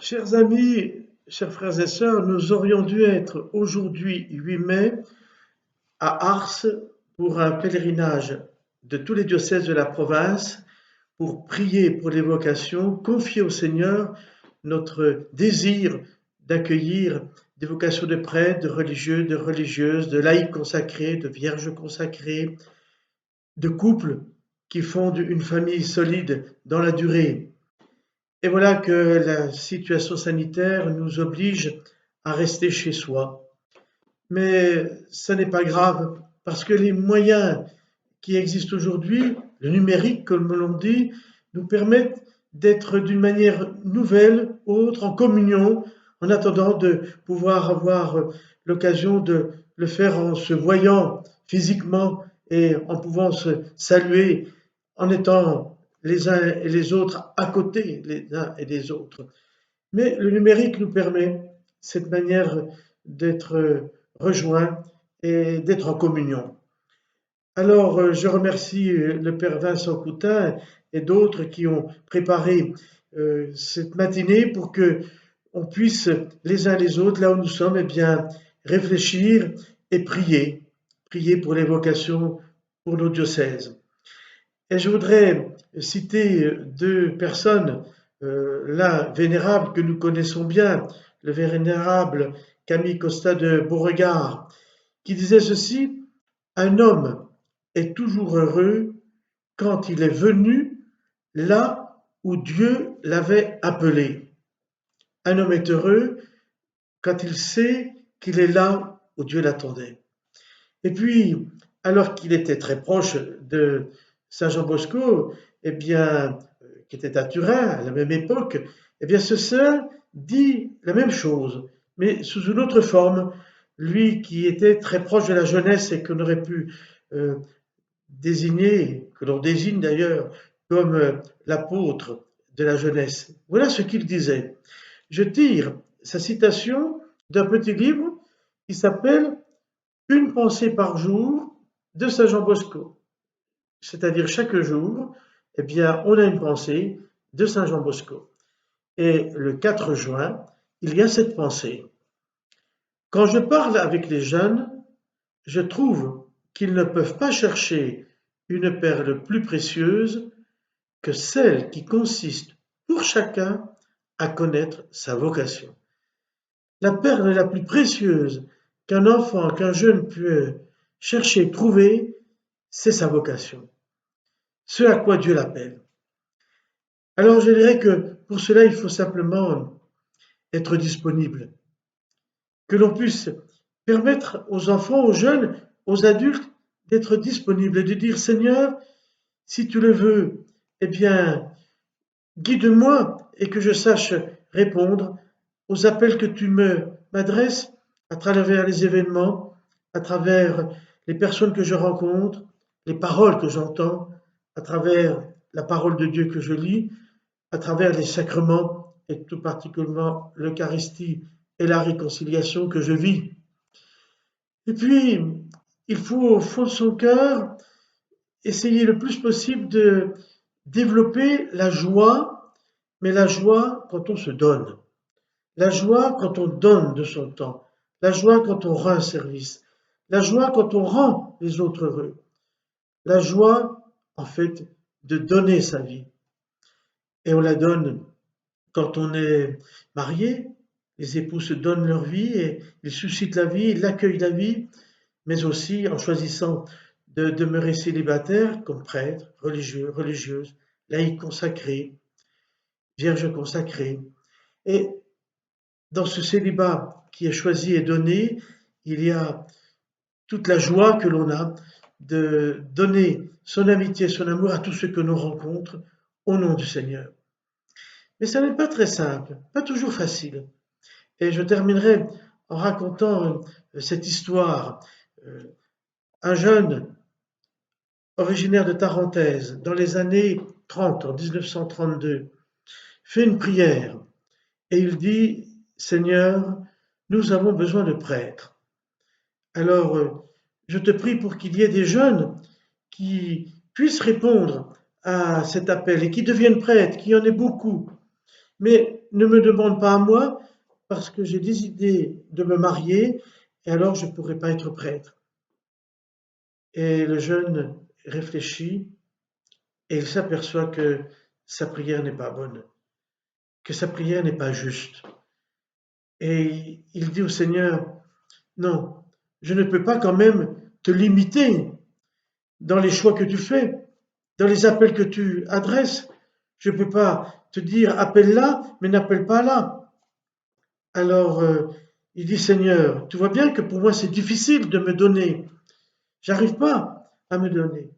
Chers amis, chers frères et sœurs, nous aurions dû être aujourd'hui 8 mai à Ars pour un pèlerinage de tous les diocèses de la province pour prier pour les vocations, confier au Seigneur notre désir d'accueillir des vocations de prêtres, de religieux, de religieuses, de laïcs consacrés, de vierges consacrées, de couples qui fondent une famille solide dans la durée. Et voilà que la situation sanitaire nous oblige à rester chez soi. Mais ce n'est pas grave, parce que les moyens qui existent aujourd'hui, le numérique, comme l'on dit, nous permettent d'être d'une manière nouvelle, autre, en communion, en attendant de pouvoir avoir l'occasion de le faire en se voyant physiquement et en pouvant se saluer, en étant les uns et les autres à côté les uns et les autres. Mais le numérique nous permet cette manière d'être rejoints et d'être en communion. Alors, je remercie le Père Vincent Coutin et d'autres qui ont préparé cette matinée pour que on puisse les uns les autres, là où nous sommes, eh bien, réfléchir et prier pour les vocations pour nos diocèses. Et je voudrais citer deux personnes, l'un vénérable que nous connaissons bien, le vénérable Camille Costa de Beauregard, qui disait ceci: un homme est toujours heureux quand il est venu là où Dieu l'avait appelé. Un homme est heureux quand il sait qu'il est là où Dieu l'attendait. Et puis, alors qu'il était très proche de Saint Jean Bosco, eh bien, qui était à Turin à la même époque, eh bien, ce saint dit la même chose, mais sous une autre forme. Lui qui était très proche de la jeunesse et qu'on aurait pu désigner, que l'on désigne d'ailleurs comme l'apôtre de la jeunesse. Voilà ce qu'il disait. Je tire sa citation d'un petit livre qui s'appelle Une pensée par jour de Saint Jean Bosco. C'est-à-dire chaque jour, eh bien, on a une pensée de Saint Jean Bosco. Et le 4 juin, il y a cette pensée. Quand je parle avec les jeunes, je trouve qu'ils ne peuvent pas chercher une perle plus précieuse que celle qui consiste pour chacun à connaître sa vocation. La perle la plus précieuse qu'un enfant, qu'un jeune peut chercher, trouver, c'est sa vocation, ce à quoi Dieu l'appelle. Alors je dirais que pour cela, il faut simplement être disponible, que l'on puisse permettre aux enfants, aux jeunes, aux adultes d'être disponibles et de dire Seigneur, si tu le veux, eh bien, guide-moi et que je sache répondre aux appels que tu m'adresses à travers les événements, à travers les personnes que je rencontre, les paroles que j'entends, à travers la parole de Dieu que je lis, à travers les sacrements et tout particulièrement l'Eucharistie et la réconciliation que je vis. Et puis, il faut au fond de son cœur essayer le plus possible de développer la joie, mais la joie quand on se donne. La joie quand on donne de son temps. La joie quand on rend un service. La joie quand on rend les autres heureux. La joie, en fait, de donner sa vie. Et on la donne quand on est marié. Les époux se donnent leur vie et ils suscitent la vie, ils accueillent la vie, mais aussi en choisissant de demeurer célibataire comme prêtre, religieux, religieuse, laïc consacré, vierge consacrée. Et dans ce célibat qui est choisi et donné, il y a toute la joie que l'on a de donner son amitié, son amour à tous ceux que l'on rencontre au nom du Seigneur. Mais ça n'est pas très simple, pas toujours facile. Et je terminerai en racontant cette histoire. Un jeune originaire de Tarentaise, dans les années 30, en 1932, fait une prière et il dit « Seigneur, nous avons besoin de prêtres. Alors, je te prie pour qu'il y ait des jeunes qui puissent répondre à cet appel et qui deviennent prêtres, qu'il y en ait beaucoup. mais ne me demande pas à moi parce que j'ai décidé de me marier et alors je ne pourrai pas être prêtre. Et le jeune réfléchit et il s'aperçoit que sa prière n'est pas bonne, que sa prière n'est pas juste. Et il dit au Seigneur, non, je ne peux pas quand même te limiter dans les choix que tu fais, dans les appels que tu adresses. Je ne peux pas te dire appelle là, mais n'appelle pas là. Alors il dit Seigneur, tu vois bien que pour moi c'est difficile de me donner. J'arrive pas à me donner.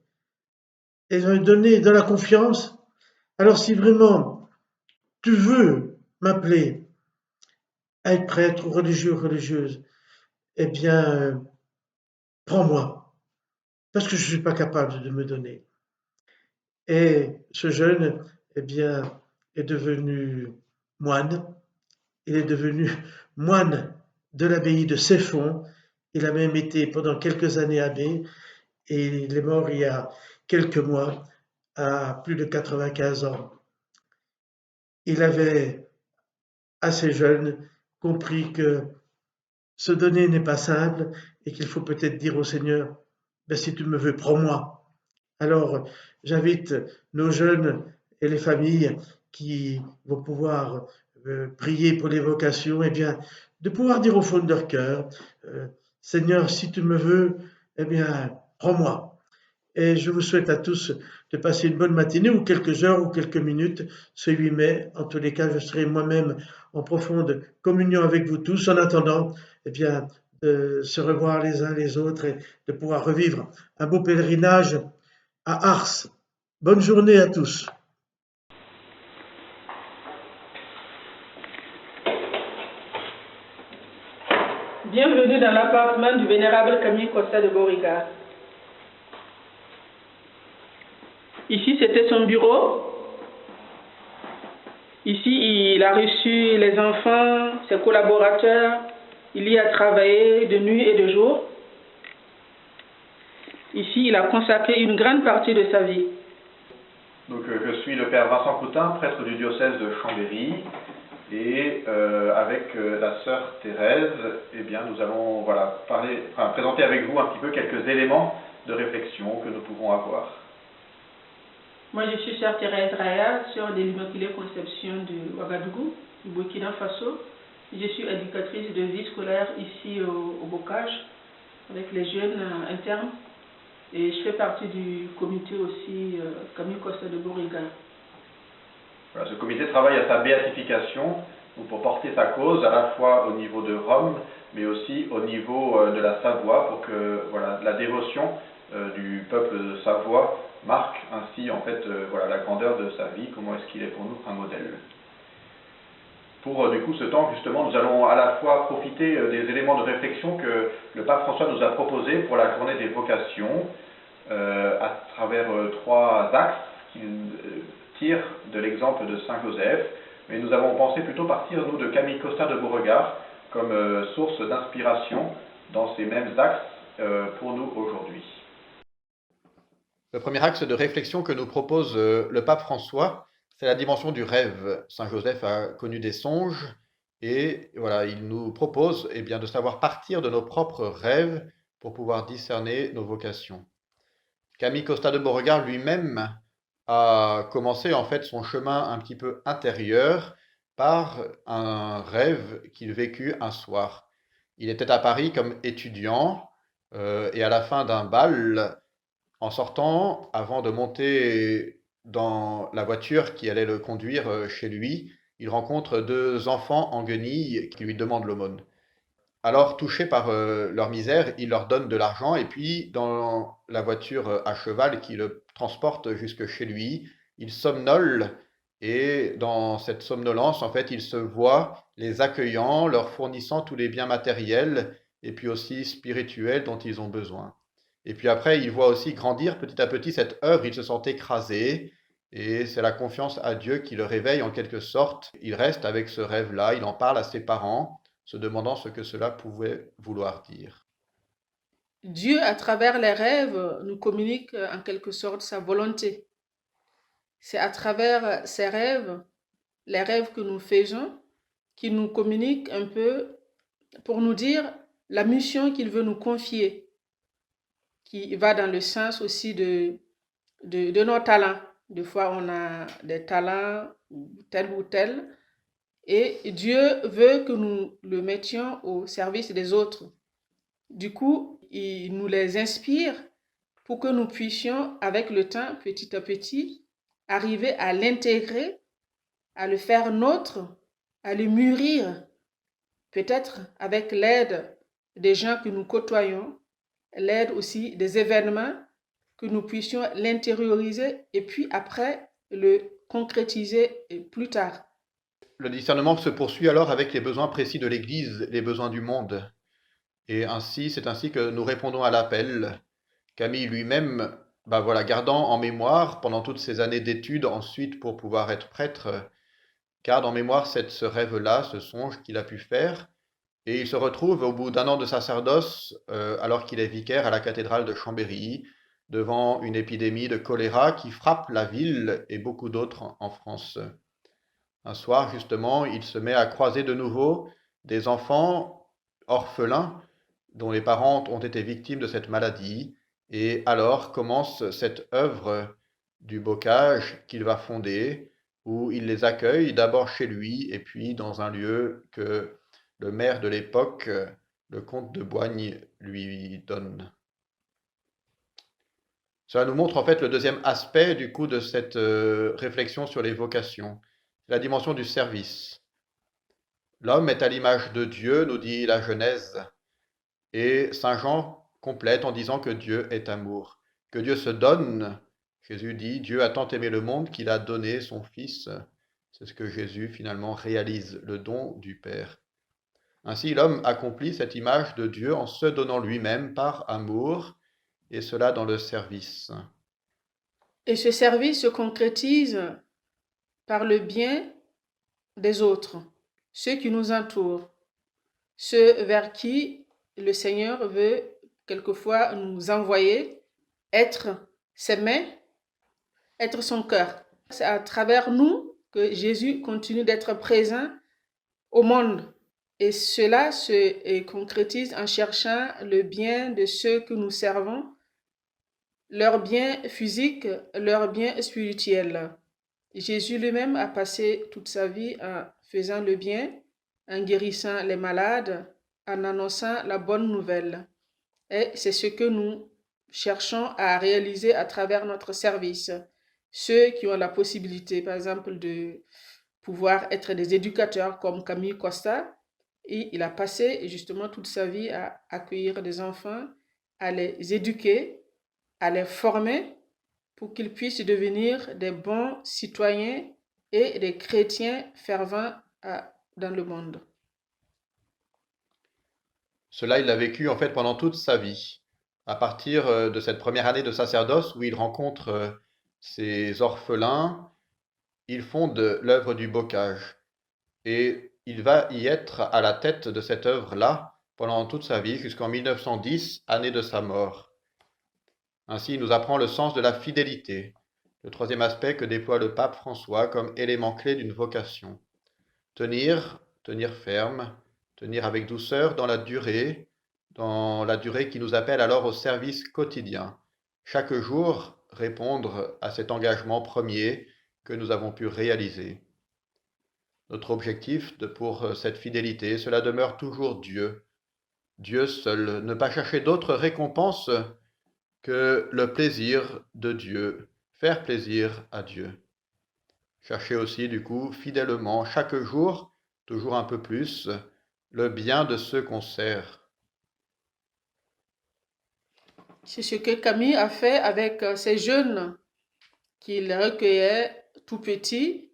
Et de me donner dans la confiance. Alors si vraiment tu veux m'appeler à être prêtre ou religieux ou religieuse, eh bien, prends-moi, parce que je ne suis pas capable de me donner. Et ce jeune, eh bien, est devenu moine. Il est devenu moine de l'abbaye de Ceffonds. Il a même été pendant quelques années abbé et il est mort il y a quelques mois à plus de 95 ans. Il avait, assez jeune, compris que se donner n'est pas simple et qu'il faut peut-être dire au Seigneur, ben, si tu me veux, prends-moi. Alors, j'invite nos jeunes et les familles qui vont pouvoir prier pour les vocations, eh bien, de pouvoir dire au fond de leur cœur, Seigneur, si tu me veux, eh bien, prends-moi. Et je vous souhaite à tous de passer une bonne matinée ou quelques heures ou quelques minutes ce 8 mai. En tous les cas, je serai moi-même en profonde communion avec vous tous en attendant eh bien, de se revoir les uns les autres et de pouvoir revivre un beau pèlerinage à Ars. Bonne journée à tous. Bienvenue dans l'appartement du vénérable Camille Costa de Beauregard. Ici, c'était son bureau. Ici, il a reçu les enfants, ses collaborateurs. Il y a travaillé de nuit et de jour. Ici, il a consacré une grande partie de sa vie. Donc, je suis le père Vincent Coutin, prêtre du diocèse de Chambéry, et avec la sœur Thérèse, eh bien, nous allons présenter avec vous un petit peu quelques éléments de réflexion que nous pouvons avoir. Moi, je suis sœur Thérèse Raya, sœur de l'Immaculée Conception de Ouagadougou, du Burkina Faso. Je suis éducatrice de vie scolaire ici au Bocage, avec les jeunes internes. Et je fais partie du comité aussi Camille Costa de Beauregard. Voilà, ce comité travaille à sa béatification pour porter sa cause à la fois au niveau de Rome, mais aussi au niveau de la Savoie, pour que la dévotion du peuple de Savoie marque ainsi en fait la grandeur de sa vie, comment est-ce qu'il est pour nous un modèle. Pour du coup ce temps justement, nous allons à la fois profiter des éléments de réflexion que le pape François nous a proposés pour la journée des vocations, à travers trois axes qu'il tire de l'exemple de Saint Joseph, mais nous avons pensé plutôt partir nous de Camille Costa de Beauregard comme source d'inspiration dans ces mêmes axes pour nous aujourd'hui. Le premier axe de réflexion que nous propose le pape François, c'est la dimension du rêve. Saint Joseph a connu des songes et voilà, il nous propose de savoir partir de nos propres rêves pour pouvoir discerner nos vocations. Camille Costa de Beauregard lui-même a commencé en fait son chemin un petit peu intérieur par un rêve qu'il vécut un soir. Il était à Paris comme étudiant et à la fin d'un bal, en sortant, avant de monter dans la voiture qui allait le conduire chez lui, il rencontre deux enfants en guenilles qui lui demandent l'aumône. Alors, touchés par leur misère, il leur donne de l'argent et puis, dans la voiture à cheval qui le transporte jusque chez lui, il somnole et dans cette somnolence, en fait, il se voit les accueillant, leur fournissant tous les biens matériels et puis aussi spirituels dont ils ont besoin. Et puis après, il voit aussi grandir petit à petit cette œuvre, il se sent écrasé et c'est la confiance à Dieu qui le réveille en quelque sorte. Il reste avec ce rêve-là, il en parle à ses parents, se demandant ce que cela pouvait vouloir dire. Dieu, à travers les rêves, nous communique en quelque sorte sa volonté. C'est à travers ces rêves les rêves que nous faisons, qui nous communique un peu pour nous dire la mission qu'il veut nous confier, qui va dans le sens aussi de nos talents. Des fois, on a des talents, tel ou tel, et Dieu veut que nous le mettions au service des autres. Du coup, il nous les inspire pour que nous puissions, avec le temps, petit à petit, arriver à l'intégrer, à le faire nôtre, à le mûrir, peut-être avec l'aide des gens que nous côtoyons, l'aide aussi des événements, que nous puissions l'intérioriser et puis après le concrétiser plus tard. Le discernement se poursuit alors avec les besoins précis de l'Église, les besoins du monde. Et ainsi, c'est ainsi que nous répondons à l'appel. Camille lui-même, gardant en mémoire pendant toutes ces années d'études ensuite pour pouvoir être prêtre, garde en mémoire ce rêve-là, ce songe qu'il a pu faire. Et il se retrouve au bout d'un an de sacerdoce, alors qu'il est vicaire à la cathédrale de Chambéry, devant une épidémie de choléra qui frappe la ville et beaucoup d'autres en France. Un soir, justement, il se met à croiser de nouveau des enfants orphelins dont les parents ont été victimes de cette maladie. Et alors commence cette œuvre du bocage qu'il va fonder, où il les accueille d'abord chez lui et puis dans un lieu que le maire de l'époque, le comte de Boigne, lui donne. Cela nous montre en fait le deuxième aspect du coup de cette réflexion sur les vocations, la dimension du service. L'homme est à l'image de Dieu, nous dit la Genèse, et Saint Jean complète en disant que Dieu est amour, que Dieu se donne. Jésus dit, Dieu a tant aimé le monde qu'il a donné son Fils. C'est ce que Jésus finalement réalise, le don du Père. Ainsi, l'homme accomplit cette image de Dieu en se donnant lui-même par amour, et cela dans le service. Et ce service se concrétise par le bien des autres, ceux qui nous entourent, ceux vers qui le Seigneur veut quelquefois nous envoyer, être ses mains, être son cœur. C'est à travers nous que Jésus continue d'être présent au monde. Et cela se concrétise en cherchant le bien de ceux que nous servons, leur bien physique, leur bien spirituel. Jésus lui-même a passé toute sa vie en faisant le bien, en guérissant les malades, en annonçant la bonne nouvelle. Et c'est ce que nous cherchons à réaliser à travers notre service. Ceux qui ont la possibilité, par exemple, de pouvoir être des éducateurs comme Camille Costa, et il a passé justement toute sa vie à accueillir des enfants, à les éduquer, à les former pour qu'ils puissent devenir des bons citoyens et des chrétiens fervents dans le monde. Cela, il l'a vécu en fait pendant toute sa vie. À partir de cette première année de sacerdoce où il rencontre ces orphelins, il fonde l'œuvre du bocage. Et il va y être à la tête de cette œuvre-là pendant toute sa vie, jusqu'en 1910, année de sa mort. Ainsi, il nous apprend le sens de la fidélité, le troisième aspect que déploie le pape François comme élément clé d'une vocation. Tenir ferme, tenir avec douceur dans la durée qui nous appelle alors au service quotidien. Chaque jour, répondre à cet engagement premier que nous avons pu réaliser. Notre objectif pour cette fidélité, cela demeure toujours Dieu. Dieu seul, ne pas chercher d'autres récompenses que le plaisir de Dieu, faire plaisir à Dieu. Chercher aussi, du coup, fidèlement, chaque jour, toujours un peu plus, le bien de ceux qu'on sert. C'est ce que Camille a fait avec ces jeunes qu'il recueillait tout petits,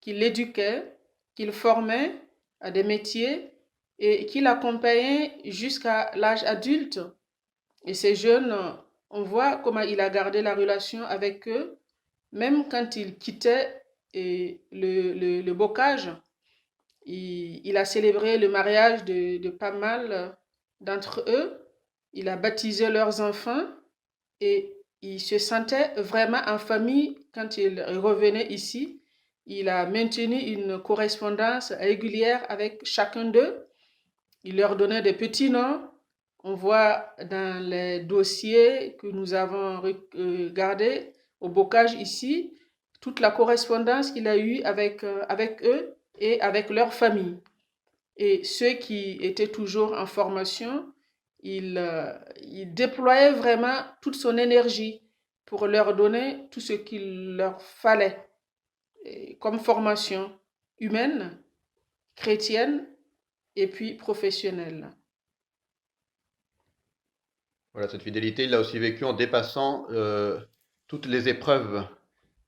qu'il éduquait, qu'il formait à des métiers et qu'il accompagnait jusqu'à l'âge adulte. Et ces jeunes, on voit comment il a gardé la relation avec eux, même quand il quittait le bocage. Il a célébré le mariage de pas mal d'entre eux. Il a baptisé leurs enfants et il se sentait vraiment en famille quand il revenait ici. il a maintenu une correspondance régulière avec chacun d'eux. Il leur donnait des petits noms. On voit dans les dossiers que nous avons regardés au bocage ici, toute la correspondance qu'il a eue avec eux et avec leur famille. Et ceux qui étaient toujours en formation, il déployait vraiment toute son énergie pour leur donner tout ce qu'il leur fallait comme formation humaine, chrétienne et puis professionnelle. Voilà, cette fidélité, il l'a aussi vécue en dépassant toutes les épreuves.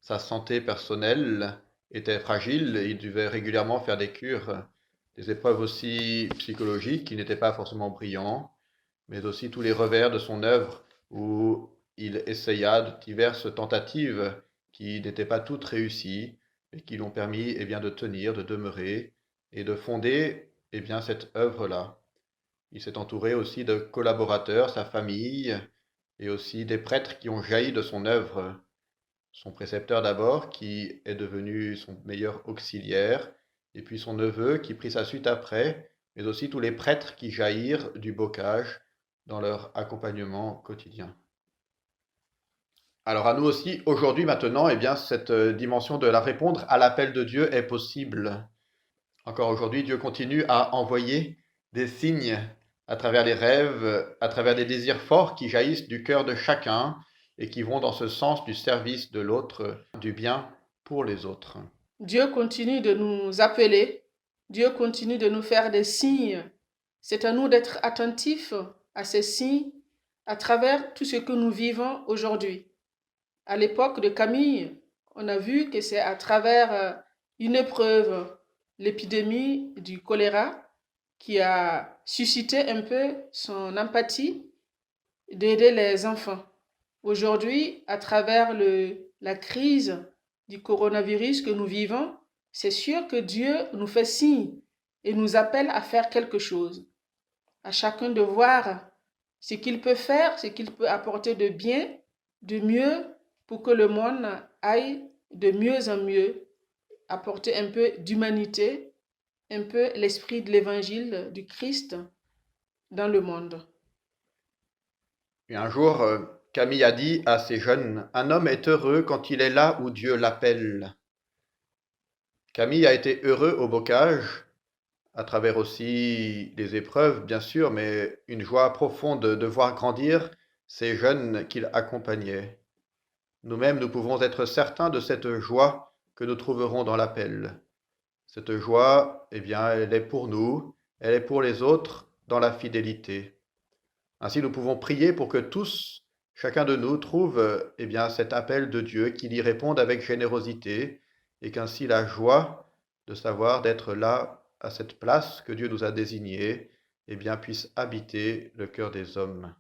Sa santé personnelle était fragile et il devait régulièrement faire des cures, des épreuves aussi psychologiques qui n'étaient pas forcément brillants, mais aussi tous les revers de son œuvre où il essaya de diverses tentatives qui n'étaient pas toutes réussies et qui l'ont permis de tenir, de demeurer et de fonder cette œuvre-là. Il s'est entouré aussi de collaborateurs, sa famille et aussi des prêtres qui ont jailli de son œuvre. Son précepteur d'abord, qui est devenu son meilleur auxiliaire, et puis son neveu qui prit sa suite après, mais aussi tous les prêtres qui jaillirent du bocage dans leur accompagnement quotidien. Alors à nous aussi, aujourd'hui, maintenant, cette dimension de la répondre à l'appel de Dieu est possible. Encore aujourd'hui, Dieu continue à envoyer des signes à travers les rêves, à travers des désirs forts qui jaillissent du cœur de chacun et qui vont dans ce sens du service de l'autre, du bien pour les autres. Dieu continue de nous appeler, Dieu continue de nous faire des signes. C'est à nous d'être attentifs à ces signes à travers tout ce que nous vivons aujourd'hui. À l'époque de Camille, on a vu que c'est à travers une épreuve, l'épidémie du choléra, qui a suscité un peu son empathie d'aider les enfants. Aujourd'hui, à travers la crise du coronavirus que nous vivons, c'est sûr que Dieu nous fait signe et nous appelle à faire quelque chose. À chacun de voir ce qu'il peut faire, ce qu'il peut apporter de bien, de mieux, pour que le monde aille de mieux en mieux, apporter un peu d'humanité, un peu l'esprit de l'évangile du Christ dans le monde. Et un jour, Camille a dit à ces jeunes, « Un homme est heureux quand il est là où Dieu l'appelle. » Camille a été heureux au bocage, à travers aussi les épreuves, bien sûr, mais une joie profonde de voir grandir ces jeunes qu'il accompagnait. Nous-mêmes, nous pouvons être certains de cette joie que nous trouverons dans l'appel. Cette joie, elle est pour nous, elle est pour les autres dans la fidélité. Ainsi, nous pouvons prier pour que tous, chacun de nous, trouve cet appel de Dieu, qu'il y réponde avec générosité, et qu'ainsi la joie de savoir d'être là, à cette place que Dieu nous a désignée, puisse habiter le cœur des hommes.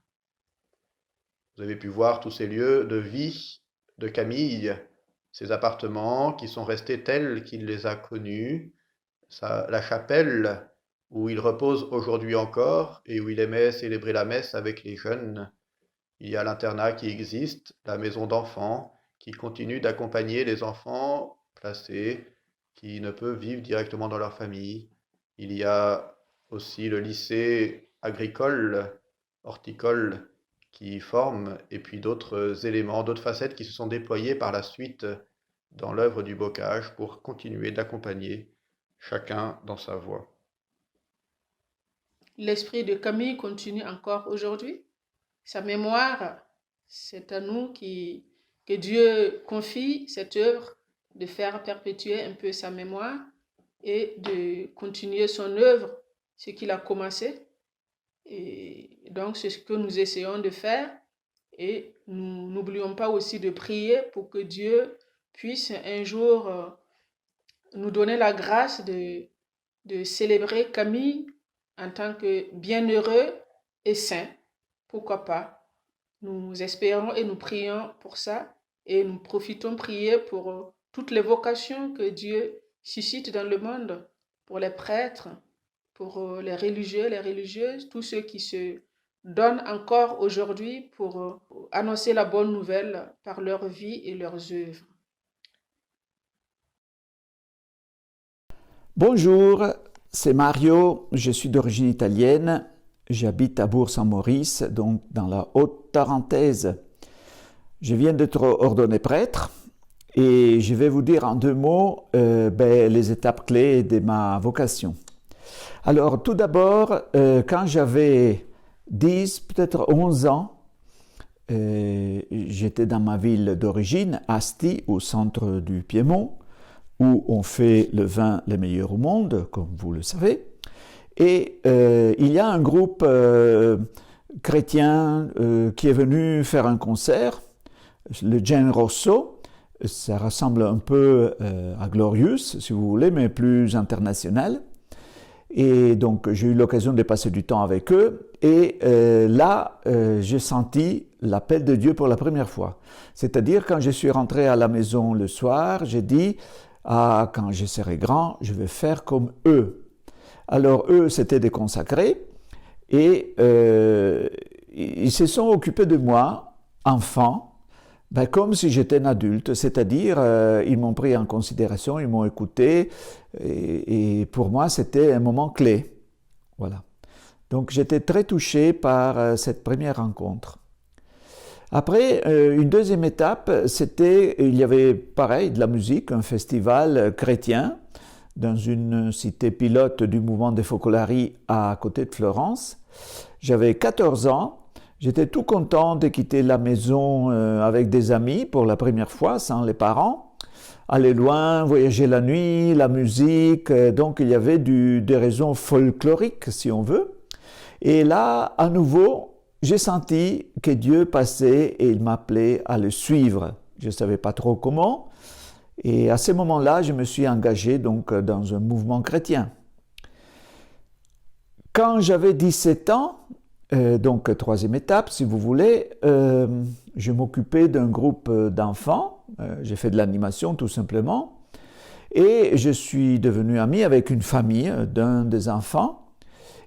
Vous avez pu voir tous ces lieux de vie de Camille, ces appartements qui sont restés tels qu'il les a connus, la chapelle où il repose aujourd'hui encore et où il aimait célébrer la messe avec les jeunes. Il y a l'internat qui existe, la maison d'enfants qui continue d'accompagner les enfants placés qui ne peuvent vivre directement dans leur famille. Il y a aussi le lycée agricole, horticole, qui forme, et puis d'autres éléments, d'autres facettes qui se sont déployées par la suite dans l'œuvre du bocage pour continuer d'accompagner chacun dans sa voie. L'esprit de Camille continue encore aujourd'hui. Sa mémoire, c'est à nous que Dieu confie cette œuvre de faire perpétuer un peu sa mémoire et de continuer son œuvre, ce qu'il a commencé. Et donc, c'est ce que nous essayons de faire. Et nous n'oublions pas aussi de prier pour que Dieu puisse un jour nous donner la grâce de célébrer Camille en tant que bienheureux et saint. Pourquoi pas? Nous espérons et nous prions pour ça et nous profitons prier pour toutes les vocations que Dieu suscite dans le monde, pour les prêtres, pour les religieux, les religieuses, tous ceux qui se donnent encore aujourd'hui pour annoncer la bonne nouvelle par leur vie et leurs œuvres. Bonjour, c'est Mario, je suis d'origine italienne, j'habite à Bourg-Saint-Maurice, donc dans la Haute-Tarentaise. Je viens d'être ordonné prêtre et je vais vous dire en 2 mots les étapes clés de ma vocation. Alors tout d'abord, quand j'avais 10, peut-être 11 ans, j'étais dans ma ville d'origine, Asti, au centre du Piémont, où on fait le vin le meilleur au monde, comme vous le savez. Et il y a un groupe chrétien qui est venu faire un concert, le Gen Rosso. Ça ressemble un peu à Glorious, si vous voulez, mais plus international. Et donc, j'ai eu l'occasion de passer du temps avec eux. Et là, j'ai senti l'appel de Dieu pour la première fois. C'est-à-dire, quand je suis rentré à la maison le soir, j'ai dit, quand je serai grand, je vais faire comme eux. Alors, eux, c'était des consacrés. Et ils se sont occupés de moi, enfant, comme si j'étais un adulte, c'est-à-dire ils m'ont pris en considération, ils m'ont écouté, et pour moi c'était un moment clé. Voilà. Donc j'étais très touché par cette première rencontre. Après, une deuxième étape, il y avait pareil de la musique, un festival chrétien dans une cité pilote du mouvement des Focolari à côté de Florence. J'avais 14 ans. J'étais tout content de quitter la maison avec des amis pour la première fois, sans les parents. Aller loin, voyager la nuit, la musique, donc il y avait des raisons folkloriques, si on veut. Et là, à nouveau, j'ai senti que Dieu passait et il m'appelait à le suivre. Je ne savais pas trop comment. Et à ce moment-là, je me suis engagé donc dans un mouvement chrétien. Quand j'avais 17 ans, donc troisième étape, si vous voulez, je m'occupais d'un groupe d'enfants, j'ai fait de l'animation tout simplement, et je suis devenu ami avec une famille d'un des enfants,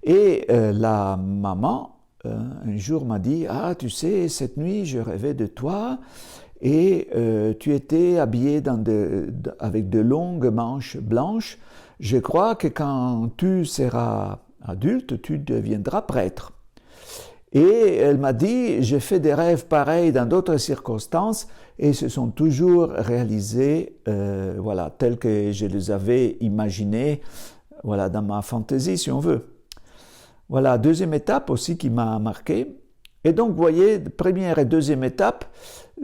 et la maman un jour m'a dit « Ah, tu sais, cette nuit, je rêvais de toi, et tu étais habillé avec de longues manches blanches, je crois que quand tu seras adulte, tu deviendras prêtre. » Et elle m'a dit, j'ai fait des rêves pareils dans d'autres circonstances et se sont toujours réalisés, tels que je les avais imaginés, dans ma fantaisie, si on veut. Voilà, deuxième étape aussi qui m'a marqué. Et donc, vous voyez, première et deuxième étape,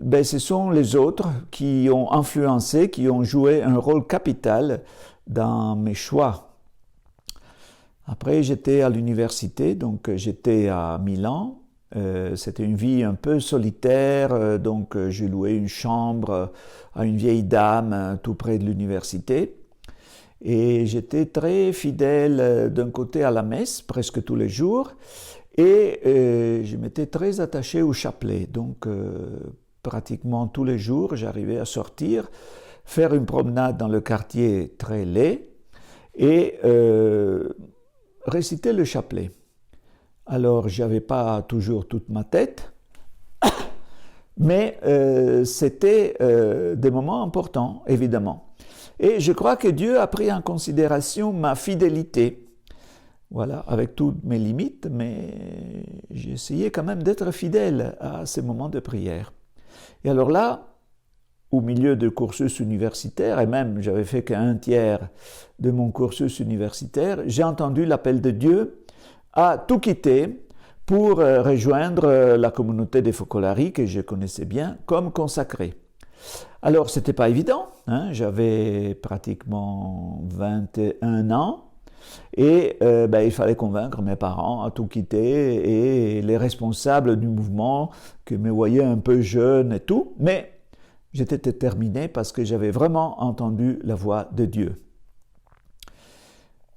ce sont les autres qui ont influencé, qui ont joué un rôle capital dans mes choix. Après, j'étais à l'université, donc j'étais à Milan. C'était une vie un peu solitaire, donc j'ai loué une chambre à une vieille dame tout près de l'université. Et j'étais très fidèle d'un côté à la messe, presque tous les jours, et je m'étais très attaché au chapelet. Donc, pratiquement tous les jours, j'arrivais à sortir, faire une promenade dans le quartier très laid, et réciter le chapelet. Alors, je n'avais pas toujours toute ma tête, mais c'était des moments importants, évidemment. Et je crois que Dieu a pris en considération ma fidélité. Voilà, avec toutes mes limites, mais j'ai essayé quand même d'être fidèle à ces moments de prière. Et alors là, au milieu du cursus universitaire, et même j'avais fait qu'un tiers de mon cursus universitaire, j'ai entendu l'appel de Dieu à tout quitter pour rejoindre la communauté des Focolari que je connaissais bien comme consacré. Alors, c'était pas évident, j'avais pratiquement 21 ans et il fallait convaincre mes parents à tout quitter et les responsables du mouvement qui me voyaient un peu jeune et tout, mais j'étais déterminé parce que j'avais vraiment entendu la voix de Dieu.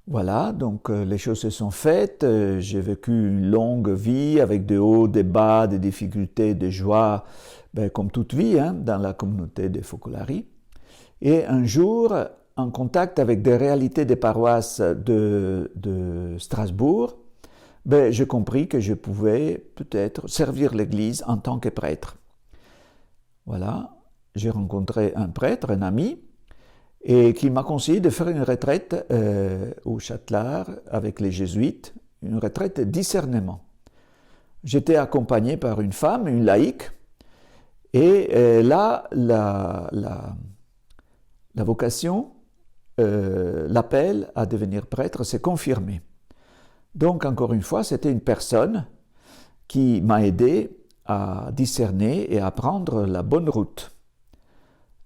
Voilà, donc les choses se sont faites, j'ai vécu une longue vie avec des hauts, des bas, des difficultés, des joies, comme toute vie dans la communauté des Focolari. Et un jour, en contact avec des réalités des paroisses de Strasbourg, j'ai compris que je pouvais peut-être servir l'Église en tant que prêtre. Voilà, j'ai rencontré un prêtre, un ami, et qui m'a conseillé de faire une retraite au Châtelard avec les jésuites, une retraite discernement. J'étais accompagné par une femme, une laïque, et là, la vocation, l'appel à devenir prêtre s'est confirmé. Donc, encore une fois, c'était une personne qui m'a aidé à discerner et à prendre la bonne route.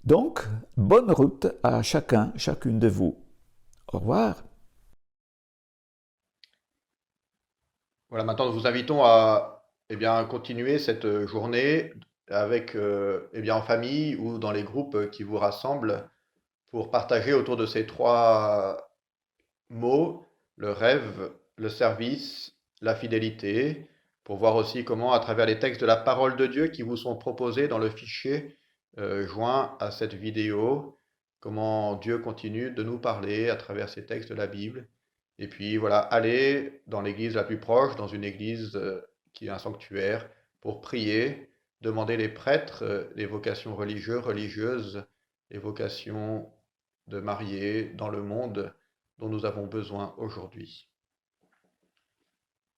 Donc, bonne route à chacun, chacune de vous. Au revoir. Voilà, maintenant nous vous invitons à continuer cette journée avec en famille ou dans les groupes qui vous rassemblent pour partager autour de ces trois mots, le rêve, le service, la fidélité, pour voir aussi comment, à travers les textes de la parole de Dieu qui vous sont proposés dans le fichier joint à cette vidéo, comment Dieu continue de nous parler à travers ces textes de la Bible. Et puis voilà, aller dans l'église la plus proche, dans une église qui est un sanctuaire, pour prier, demander les prêtres, les vocations religieuses, les vocations de mariés dans le monde dont nous avons besoin aujourd'hui.